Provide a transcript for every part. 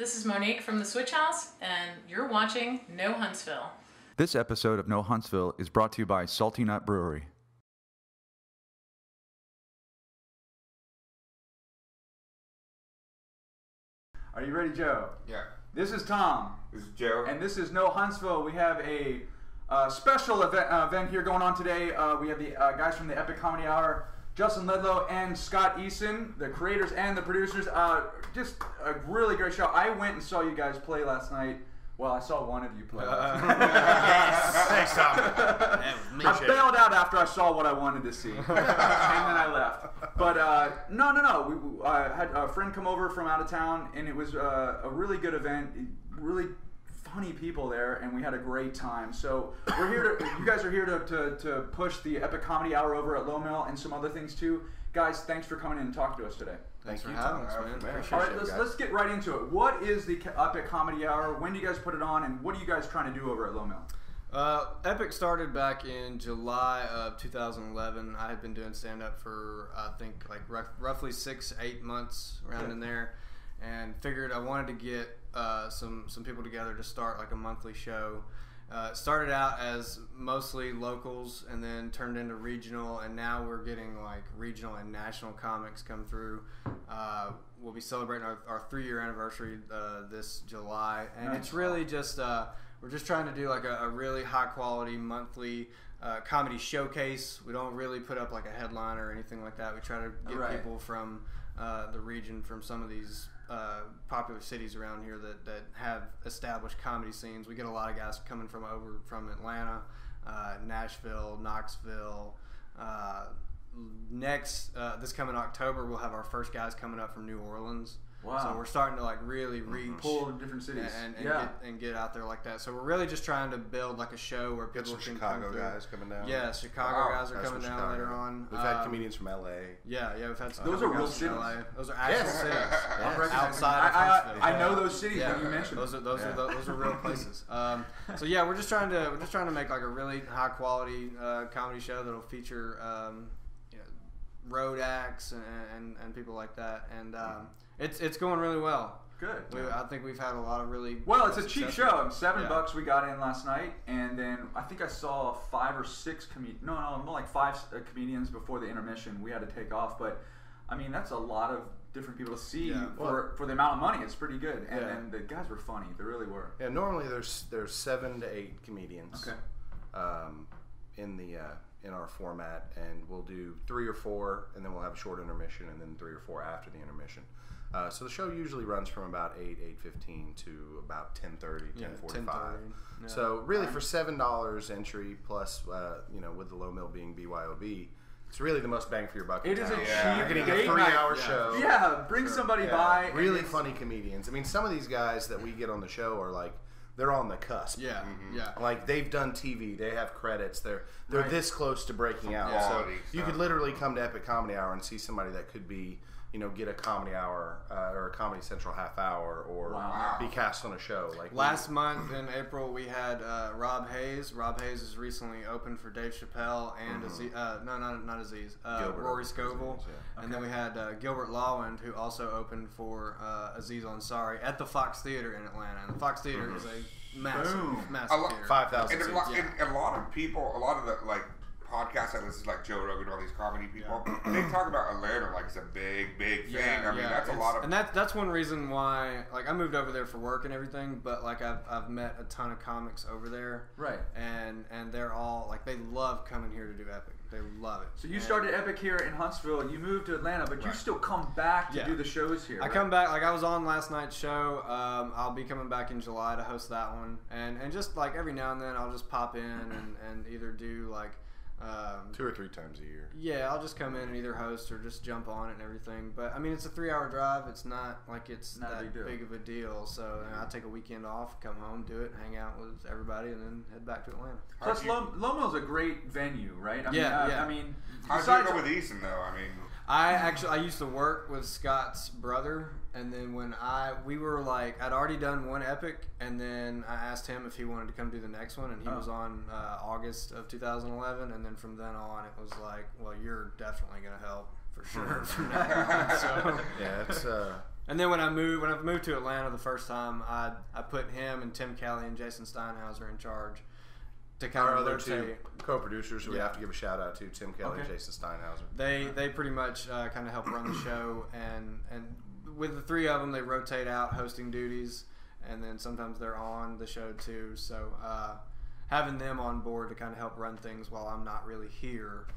This is Monique from the Switch House, and you're watching No Huntsville. This episode of No Huntsville is brought to you by Salty Nut Brewery. Are you ready, Joe? Yeah. This is Tom. This is Joe. And this is No Huntsville. We have a special event here going on today. We have the guys from the Epic Comedy Hour, Justin Ledlow and Scott Eason, the creators and the producers. Just a really great show. I went and saw you guys play last night. Well, I saw one of you play. Yes. Thanks, Tom. I bailed out after I saw what I wanted to see, and then I left. But no. We had a friend come over from out of town, and it was a really good event. Really funny people there, and we had a great time. So we're here to. You guys are here to push the Epic Comedy Hour over at Low Mill and some other things too. Guys, thanks for coming in and talking to us today. Thanks for having us, man. All right, let's get right into it. What is the Epic Comedy Hour? When do you guys put it on, and what are you guys trying to do over at Low Mill? Epic started back in July of 2011. I had been doing stand-up for, I think, like roughly 6-8 months around in there, and figured I wanted to get some people together to start like a monthly show. It started out as mostly locals and then turned into regional, and now we're getting like regional and national comics come through. We'll be celebrating our 3-year anniversary this July, and it's really just we're just trying to do like a really high quality monthly comedy showcase. We don't really put up like a headliner or anything like that. We try to get people from the region, from some of these popular cities around here that have established comedy scenes. We get a lot of guys coming from Atlanta, Nashville, Knoxville. This coming October, we'll have our first guys coming up from New Orleans. Wow. So we're starting to like really reach pull different cities and get out there like that. So we're really just trying to build like a show where people can Chicago come through. guys coming down. Yeah, Chicago guys are coming down later on. We've had comedians from LA. Yeah, we've had some. Those are real cities. LA. Those are actual cities. Yes. Outside of Huntsville. I know those cities when you mentioned them. Those are real places. So yeah, we're just trying to make like a really high quality comedy show that'll feature road acts and people like that, and it's going really well. Good. I think we've had a lot of really it's a cheap show. $7 we got in last night, and then I think I saw 5 or 6 more like 5 comedians before the intermission. We had to take off, but I mean that's a lot of different people to see for the amount of money. It's pretty good, and the guys were funny. They really were. Yeah, normally there's 7 to 8 comedians. Okay. In our format, and we'll do 3 or 4, and then we'll have a short intermission, and then 3 or 4 after the intermission. So the show usually runs from about 8:15 to about 10:30, 10:45. Yeah. So really for $7 entry plus, with the Low Mill being BYOB, it's really the most bang for your buck. It is a cheap You're getting a date 3-hour night. show. Yeah, bring somebody by. Really funny comedians. I mean, some of these guys that we get on the show are like, they're on the cusp. Yeah, yeah. Like they've done TV, they have credits. They're this close to breaking out. Yeah. So you could literally come to Epic Comedy Hour and see somebody that could be, get a Comedy Hour or a Comedy Central half hour, or be cast on a show. Like last month in April, we had Rob Hayes. Rob Hayes has recently opened for Dave Chappelle and Aziz, not Aziz, Rory Scovel. Aziz, yeah. And then we had Gilbert Lawand, who also opened for Aziz Ansari at the Fox Theater in Atlanta. And the Fox Theater is a massive theater. 5,000 and seats. a lot of people, a lot of the podcasts that listen, like Joe Rogan, all these comedy people, they talk about Atlanta like it's a big thing. I mean, that's a lot of. And that's one reason why, like, I moved over there for work and everything, but like I've met a ton of comics over there, right? And they're all like, they love coming here to do Epic. They love it. So you started Epic here in Huntsville. You moved to Atlanta, but you still come back to do the shows here. I come back. Like I was on last night's show. I'll be coming back in July to host that one, and just like every now and then I'll just pop in and either do like 2 or 3 times a year. Yeah, I'll just come in and either host or just jump on it and everything. But I mean, it's a 3-hour drive. It's not like it's that big of a deal. So I'll take a weekend off, come home, do it, hang out with everybody, and then head back to Atlanta. Plus, Low Mill's a great venue, right? I mean, how'd you go with Eason though? I mean, I used to work with Scott's brother, and then when we were like, I'd already done one Epic, and then I asked him if he wanted to come do the next one, and he was on August of 2011, and then from then on it was like, well, you're definitely gonna help for sure from now on. So yeah, it's And then when I moved to Atlanta the first time, I put him and Tim Kelly and Jason Steinhauser in charge to kind Our of other rotate. 2 co-producers who we have to give a shout out to, Tim Kelly and Jason Steinhauser. They pretty much kind of help run the show, and with the 3 of them, they rotate out hosting duties, and then sometimes they're on the show too. So having them on board to kind of help run things while I'm not really here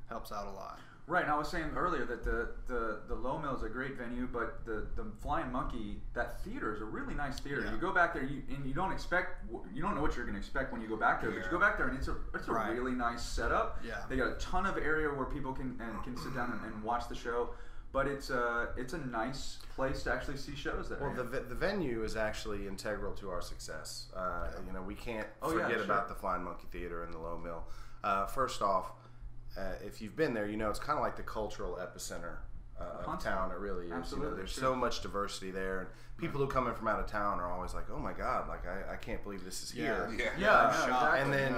helps out a lot. Right, and I was saying earlier that the Low Mill is a great venue, but the Flying Monkey, that theater is a really nice theater. Yeah. You go back there, and you don't know what you're going to expect when you go back there. But you go back there, and it's a really nice setup. Yeah. They got a ton of area where people can sit down and watch the show. But it's a nice place to actually see shows there. Well, the venue is actually integral to our success. We can't forget about the Flying Monkey Theater and the Low Mill. First off, if you've been there, it's kind of like the cultural epicenter of town. It really is. Absolutely, there's so much diversity there, and people who come in from out of town are always like, "Oh my God! Like I can't believe this is here." Exactly. And then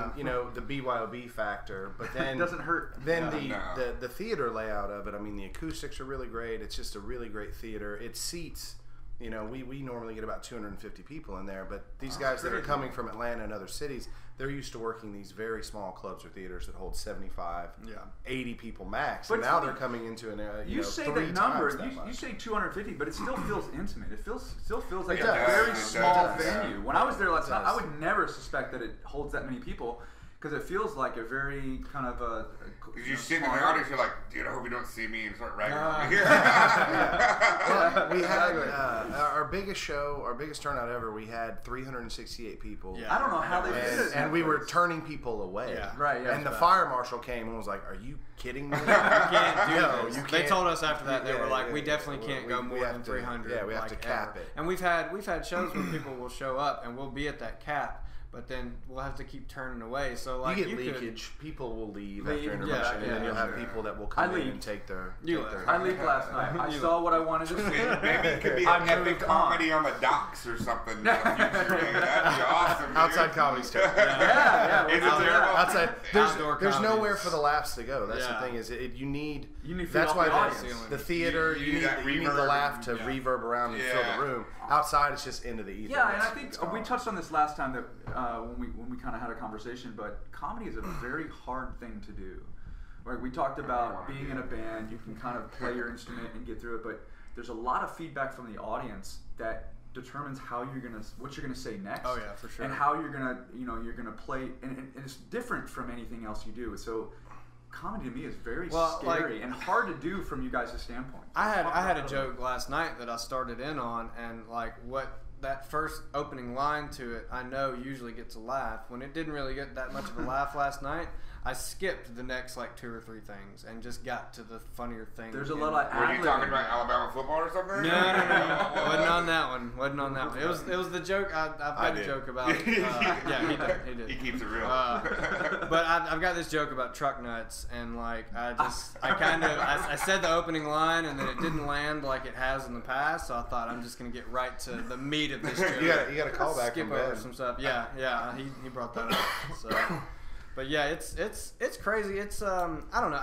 the BYOB factor, but then it doesn't hurt. Then the theater layout of it. I mean, the acoustics are really great. It's just a really great theater. It seats. We normally get about 250 people in there, but these guys that are coming from Atlanta and other cities, they're used to working these very small clubs or theaters that hold 75, 80 people max. But now they're coming into an you say that number, you say 250, but it still feels intimate. It still feels like a very small venue. When I was there last night, I would never suspect that it holds that many people. Because it feels like a very kind of a. You sit in the audience, you're like, dude, I hope you don't see me and start ragging on me here. Well, we had our biggest show, our biggest turnout ever. We had 368 people. Yeah. I don't know how they did it. And we were turning people away. Yeah. Right. Yeah, and the fire marshal came and was like, "Are you kidding me? You can't do this." You can't. They told us after that, they were like, we definitely can't go more than 300. Yeah, we have to cap it. And we've had shows where people will show up and we'll be at that cap. But then we'll have to keep turning away. So like you get leakage. People will leave after intermission, yeah, and then you'll have people that will come in and take their. I leaked last night. I saw what I wanted to see. Maybe it could be an epic comedy on the docks or something. That'd be awesome. Outside comedy stuff. Outside. There's nowhere for the laughs to go. That's the thing. Is you need. That's why the theater. You need the laugh to reverb around and fill the room. Outside, it's just into the ether. Yeah, and I think we touched on this last time that when we kind of had a conversation. But comedy is a very hard thing to do. Right? We talked about being in a band. You can kind of play your instrument and get through it, but there's a lot of feedback from the audience that determines what you're gonna say next. Oh yeah, for sure. And how you're gonna play, and it's different from anything else you do. So comedy to me is very scary and hard to do from you guys' standpoint. I had a joke last night that I started in on, and like what that first opening line to it, I know usually gets a laugh. When it didn't really get that much of a laugh last night, I skipped the next like 2 or 3 things and just got to the funnier thing. There's a lot of Were you talking about Alabama football or something? No. Wasn't on that one. It was the joke. I've got a joke about. Yeah, he did. He keeps it real. But I've got this joke about truck nuts, and like I said the opening line, and then it didn't land like it has in the past. So I thought I'm just gonna get right to the meat of this joke. you got a callback Skip from over Ben. some stuff. Yeah. He brought that up. So. But yeah, it's crazy. It's I don't know.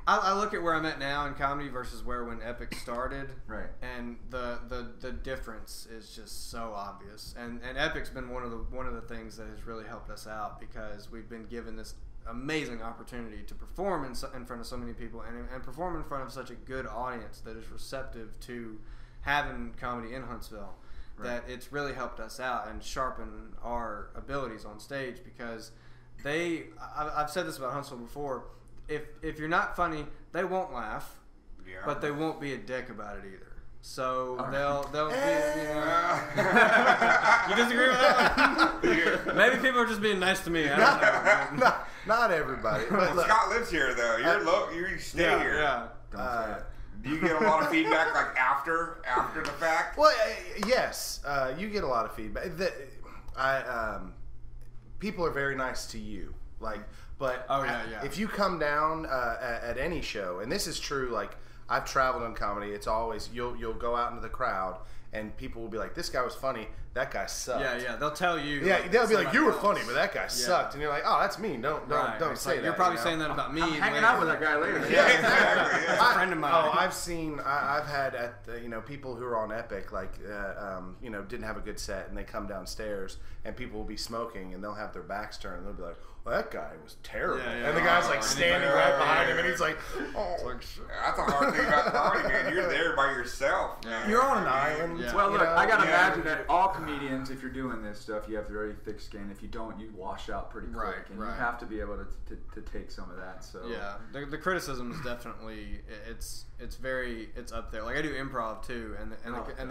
I look at where I'm at now in comedy versus when Epic started, right? And the difference is just so obvious. And Epic's been one of the things that has really helped us out because we've been given this amazing opportunity to perform in front of so many people and perform in front of such a good audience that is receptive to having comedy in Huntsville. Right. That it's really helped us out and sharpen our abilities on stage because. I've said this about Huntsville before. If you're not funny, they won't laugh, but they won't be a dick about it either. So they'll be. You disagree with that? Maybe people are just being nice to me. I don't know. Not everybody. But look, Scott lives here though. You stay here. Yeah. Do you get a lot of feedback like after the fact? Well, yes, you get a lot of feedback. People are very nice to you, but if you come down at any show, and this is true, like I've traveled in comedy, it's always you'll go out into the crowd and people will be like, this guy was funny, that guy sucked. Yeah, they'll tell you. Yeah, they'll be like, you were funny, but that guy sucked, and you're like, oh, that's me. Don't say that. You're probably saying that about me. I'm hanging out with that guy later. Yeah, exactly. A friend of mine. I've seen, I've had at the, people who are on Epic, like didn't have a good set, and they come downstairs, and people will be smoking, and they'll have their backs turned, and they'll be like, "Well, that guy was terrible," and the guy's like standing right behind him, and he's like, "Oh, that's a hard thing about comedy, man. You're there by yourself. Man. You're on an island." Yeah. Well, look, I gotta imagine that all comedians, if you're doing this stuff, you have very thick skin. If you don't, you wash out pretty quick, and you have to be able to take some of that. So yeah, the criticism is definitely it's up there. Like I do improv too, and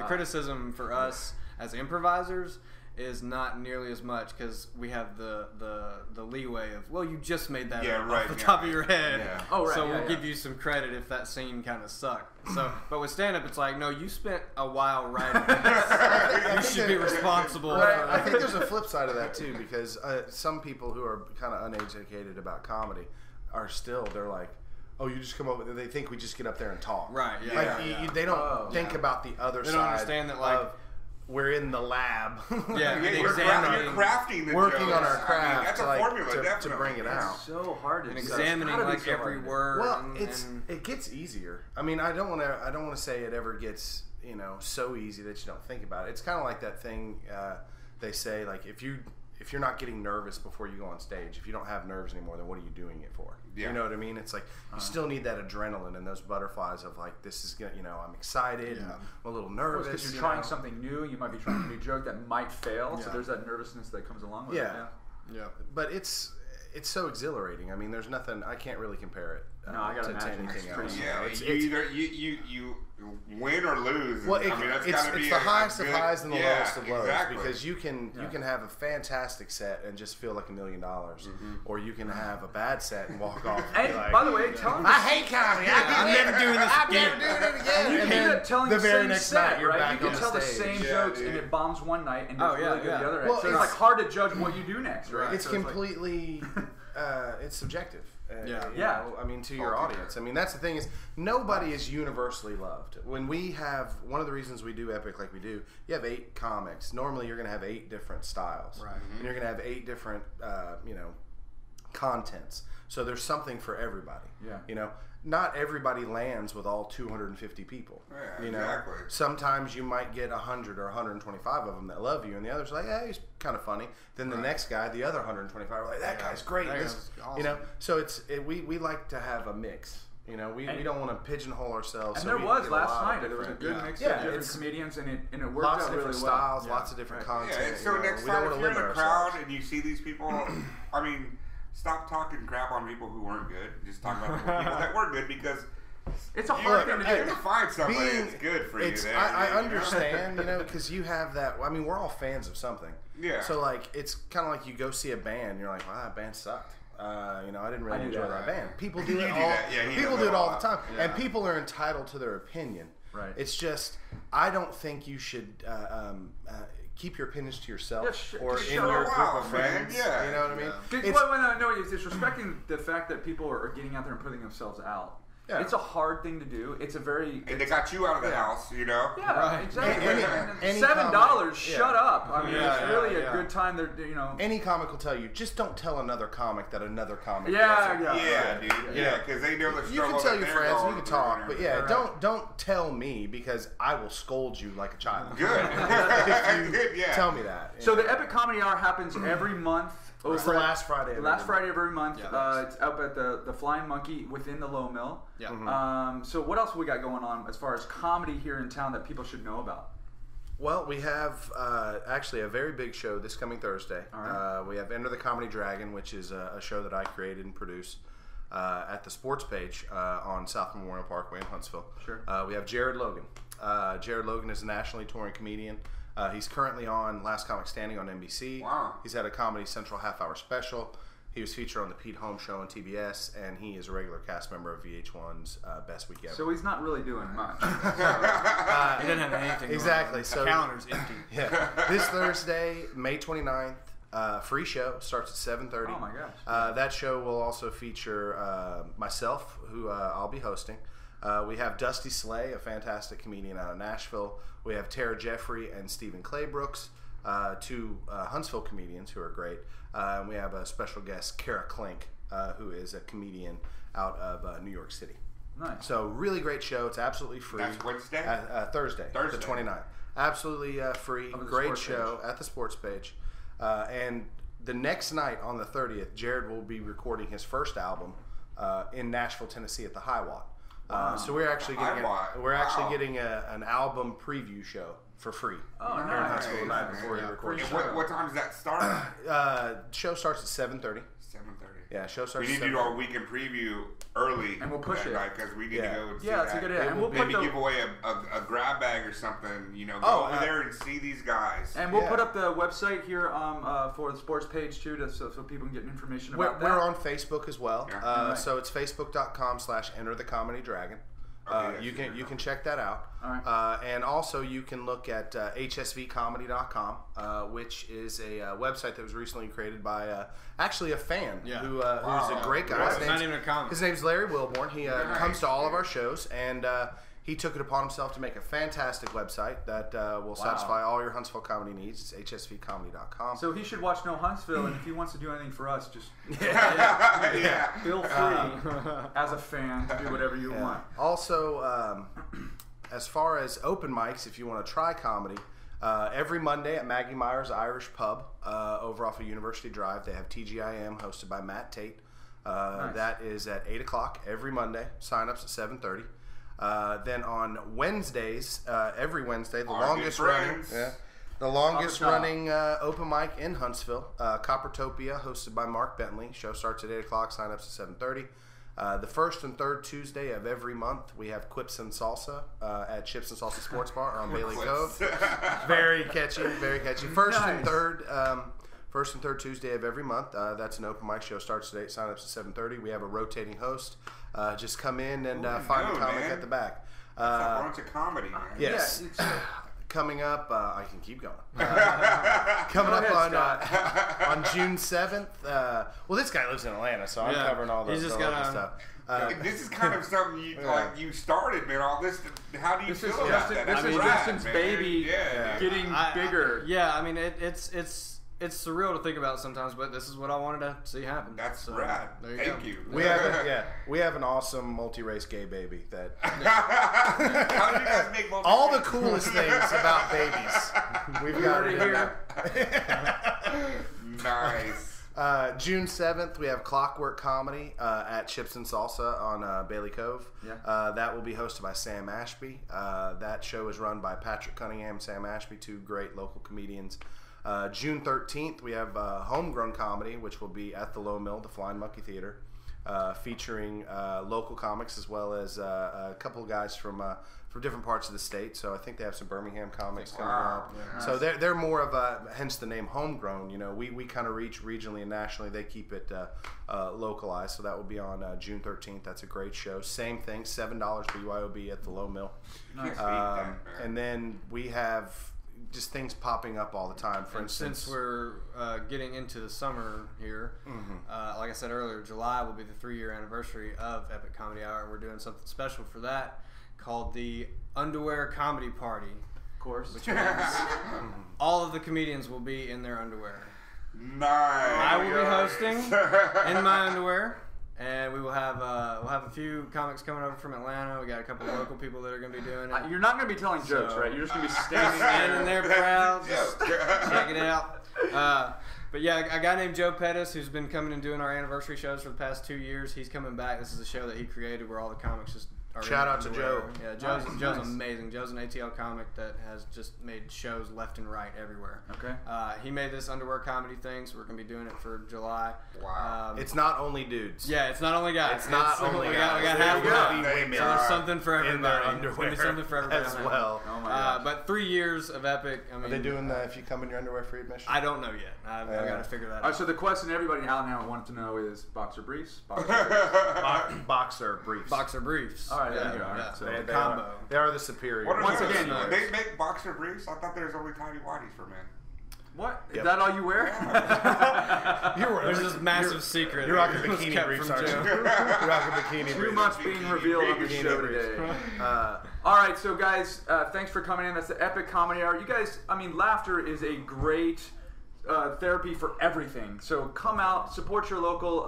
the criticism for us as improvisers is not nearly as much because we have the leeway of, well, you just made that up off the top of your head. Yeah. Oh, right. So we'll give you some credit if that scene kind of sucked. So, but with stand-up, it's like, no, you spent a while writing this. You should be responsible. Right. I think there's a flip side of that too, because some people who are kind of uneducated about comedy are still, they're like, oh, you just come up with it. They think we just get up there and talk. Right. Yeah. Like, they don't think about the other side. They don't understand that, like, we're in the lab. You're crafting the working jokes. on our craft. That's a formula, to bring it out. It's so hard. And examining like every word. Well, it gets easier. I mean, I don't want to say it ever gets so easy that you don't think about it. It's kind of like that thing they say, like if you're not getting nervous before you go on stage, if you don't have nerves anymore, then what are you doing it for? Yeah. You know what I mean? It's like you still need that adrenaline and those butterflies of like, this is gonna, I'm excited and I'm a little nervous. Because you're trying something new, you might be trying a new joke that might fail. So there's that nervousness that comes along with it. Yeah. But it's so exhilarating. I mean, there's nothing, I can't really compare it to anything else. Yeah, you win or lose. Well, it's the highest of highs and the lowest of lows, because you can have a fantastic set and just feel like $1 million, or you can have a bad set and walk off. And by the way, tell them I hate comedy. I'm never doing this again. I'm never doing it again. You can end up telling the very next night, you're right? back You on can tell the stage. same jokes and it bombs one night and does really good the other night. So it's like hard to judge what you do next, right? It's completely it's subjective. I mean, to your audience. I mean, that's the thing is, nobody is universally loved. When we have, one of the reasons we do Epic like we do, you have 8 comics. Normally, you're going to have 8 different styles. Right. And you're going to have 8 different, contents. So there's something for everybody. Yeah. Not everybody lands with all 250 people. Yeah, exactly. Sometimes you might get 100 or 125 of them that love you, and the others are like, "Hey, he's kind of funny." Then the next guy, the other 125 are like, "That guy's great." Awesome. So we like to have a mix. We don't want to pigeonhole ourselves. And there was last night. There was a good mix of different comedians, and it worked out really well. Lots of different styles, lots of different content. So next time, if you're in a crowd and you see these people, I mean, stop talking crap on people who weren't good. Just talk about people that were good, because it's a hard thing to do. To find somebody that's good for you. I understand, because you have that. I mean, we're all fans of something. Yeah. So like, it's kind of like you go see a band, and you're like, "Wow, that band sucked." I didn't really enjoy that band. People do it all. People do it all the time, and people are entitled to their opinion. Right. It's just, I don't think you should keep your opinions to yourself or in your group of friends. Yeah. You know what I mean? It's disrespecting the fact that people are getting out there and putting themselves out. Yeah. It's a hard thing to do. It's a very... And they got you out of the house, Yeah, right. Exactly. $7, shut up. I mean, it's really a good time. Any comic will tell you, just don't tell another comic that another comic dude. Yeah, because they know the struggle. You can tell your friends, you can talk, but don't tell me, because I will scold you like a child. Good. If you tell me that. So the Epic Comedy Hour happens every month. It's the last Friday. Friday of every month. It's up at the Flying Monkey within the Low Mill. Yeah. So what else we got going on as far as comedy here in town that people should know about? Well, we have actually a very big show this coming Thursday. All right. We have Enter the Comedy Dragon, which is a show that I created and produced at the Sports Page on South Memorial Parkway in Huntsville. Sure. We have Jared Logan. Jared Logan is a nationally touring comedian. He's currently on Last Comic Standing on NBC. Wow. He's had a Comedy Central half-hour special. He was featured on the Pete Holmes Show on TBS, and he is a regular cast member of VH1's Best Week Ever. So he's not really doing much. He doesn't have anything. Exactly. So the calendar's empty. Yeah. This Thursday, May 29th, free show, starts at 7:30. Oh my gosh. That show will also feature myself, who I'll be hosting. We have Dusty Slay, a fantastic comedian out of Nashville. We have Tara Jeffrey and Stephen Claybrooks, 2 Huntsville comedians who are great. We have a special guest, Kara Klink, who is a comedian out of New York City. Nice. So really great show. It's absolutely free. That's Wednesday? Thursday, the 29th. Absolutely free. Great show at the sports page. And the next night on the 30th, Jared will be recording his first album in Nashville, Tennessee at the High Watt. So we're actually getting an album preview show for free. Oh, Here in Huntsville the night before he records. What time does that start? Show starts at 7:30. 7:30. Yeah, show starts. We need to do our weekend preview early, and we'll push it because we need to go and see that's a good idea. And we'll maybe give away a grab bag or something. You know, go over there and see these guys. And we'll put up the website here for the sports page too, so people can get information about that. We're on Facebook as well, so it's facebook.com/enterthecomedydragon. You can check that out. All right. And also you can look at hsvcomedy.com, which is a website that was recently created by actually a fan who's a great guy. His name's Larry Wilborn. He comes to all of our shows, and he took it upon himself to make a fantastic website that will satisfy all your Huntsville comedy needs. It's hsvcomedy.com. So he should watch No Huntsville, and if he wants to do anything for us, just feel free as a fan to do whatever you want. Also, as far as open mics, if you want to try comedy, every Monday at Maggie Meyer's Irish Pub over off of University Drive, they have TGIM hosted by Matt Tate. Nice. That is at 8 o'clock every Monday. Sign-ups at 7:30. Then on Wednesdays, every Wednesday, the longest running open mic in Huntsville, Coppertopia, hosted by Mark Bentley. Show starts at 8 o'clock. Sign-ups at 7:30. The first and third Tuesday of every month, we have Quips and Salsa at Chips and Salsa Sports Bar on Bailey Cove. Very catchy, very catchy. First and third Tuesday of every month. That's an open mic. Show starts at 8. Sign-ups at 7:30. We have a rotating host. Just come in and find a comic at the back. It's a bunch of comedy, man. Yes. Coming up, I can keep going. Coming up on June 7th. Well, this guy lives in Atlanta, so I'm covering all the stuff. This is kind of something you started, man. All this. How do you feel about that? This is Justin's baby getting bigger. Yeah, I mean it's surreal to think about sometimes, but this is what I wanted to see happen. That's rad. Thank you. We have an awesome multi-race gay baby that. How do you guys make multi-race? All the coolest things about babies. We've got it here. Nice. June 7th, we have Clockwork Comedy at Chips and Salsa on Bailey Cove. Yeah. That will be hosted by Sam Ashby. That show is run by Patrick Cunningham and Sam Ashby, two great local comedians. June 13th, we have Homegrown Comedy, which will be at the Low Mill, the Flying Monkey Theater, featuring local comics as well as a couple of guys from different parts of the state. So I think they have some Birmingham comics coming up. Yeah. So they're more of hence the name Homegrown. You know, we kind of reach regionally and nationally. They keep it localized. So that will be on June 13th. That's a great show. Same thing, $7 BYOB at the Low Mill. Nice. And then we have just things popping up all the time. For instance, since we're getting into the summer here, like I said earlier, July will be the 3-year anniversary of Epic Comedy Hour, and we're doing something special for that called the Underwear Comedy Party. Of course. Which means all of the comedians will be in their underwear. Nice. I will be hosting in my underwear. And we will have we'll have a few comics coming over from Atlanta. We got a couple of local people that are going to be doing it. You're not going to be telling jokes, right? You're just going to be standing there proud, just check it out. But yeah, a guy named Joe Pettis, who's been coming and doing our anniversary shows for the past 2 years, he's coming back. This is a show that he created where all the comics just are. Shout out to Joe. Yeah, Joe's amazing. Joe's an ATL comic that has just made shows left and right everywhere. Okay. He made this underwear comedy thing, so we're going to be doing it for July. Wow. It's not only dudes. Yeah, it's not only guys. It's not only guys. We got half women. So there's something for everybody. In their underwear. There's something for everybody as well. Oh my gosh. But 3 years of Epic. I mean, Are they doing the if you come in your underwear free admission? I don't know yet. I've got to figure that out. All right, so the question everybody out now wanted to know is boxer briefs? Boxer briefs. Boxer briefs. All right, yeah, there you go. All right, yeah. so Combo. They are the superior. Once again, they make boxer briefs. I thought there was only tidy whities for men. What? Is Yep. that all you wear? There's this massive secret. You're rocking that was bikini kept briefs, from aren't you? Joe. You're rocking bikini briefs. Too much being revealed on the show today. All right, so guys, thanks for coming in. That's the Epic Comedy Hour. You guys, I mean, laughter is a great therapy for everything. So come out, support your local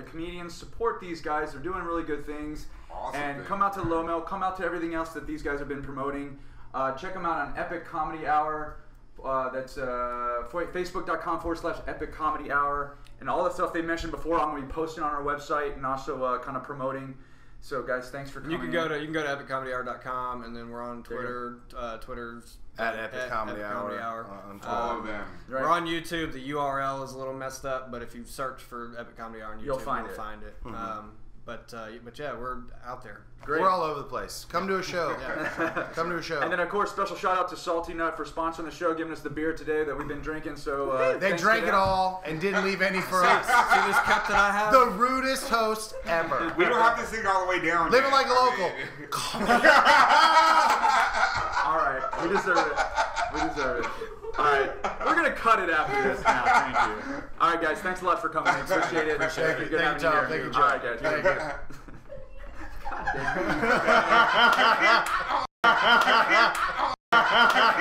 comedians, support these guys. They're doing really good things. Awesome and thing. come out to Low Mill. Come out to everything else that these guys have been promoting. Check them out on Epic Comedy Hour. That's facebook.com/Epic Comedy Hour. And all the stuff they mentioned before, I'm going to be posting on our website and also kind of promoting. So, guys, thanks for coming. You can go to epiccomedyhour.com, and then we're on Twitter. Twitter's at Epic Comedy Hour. All of them. Right. We're on YouTube. The URL is a little messed up, but if you search for Epic Comedy Hour on YouTube, You'll find it. it. But yeah, we're out there. Great. We're all over the place. Come to a show. Come to a show. And then, of course, special shout out to Salty Nut for sponsoring the show, giving us the beer today that we've been drinking. So they drank it all and didn't leave any for us. See this cup that I have? The rudest host ever. We don't have this thing all the way down. Living yet. like a local. All right, we deserve it. We deserve it. All right, we're gonna cut it after this now. Thank you. All right, guys, thanks a lot for coming. Appreciate it. Thank you. Good Thank having you, Tom. here. Thank you, All John. right, guys. Thank you. God damn it.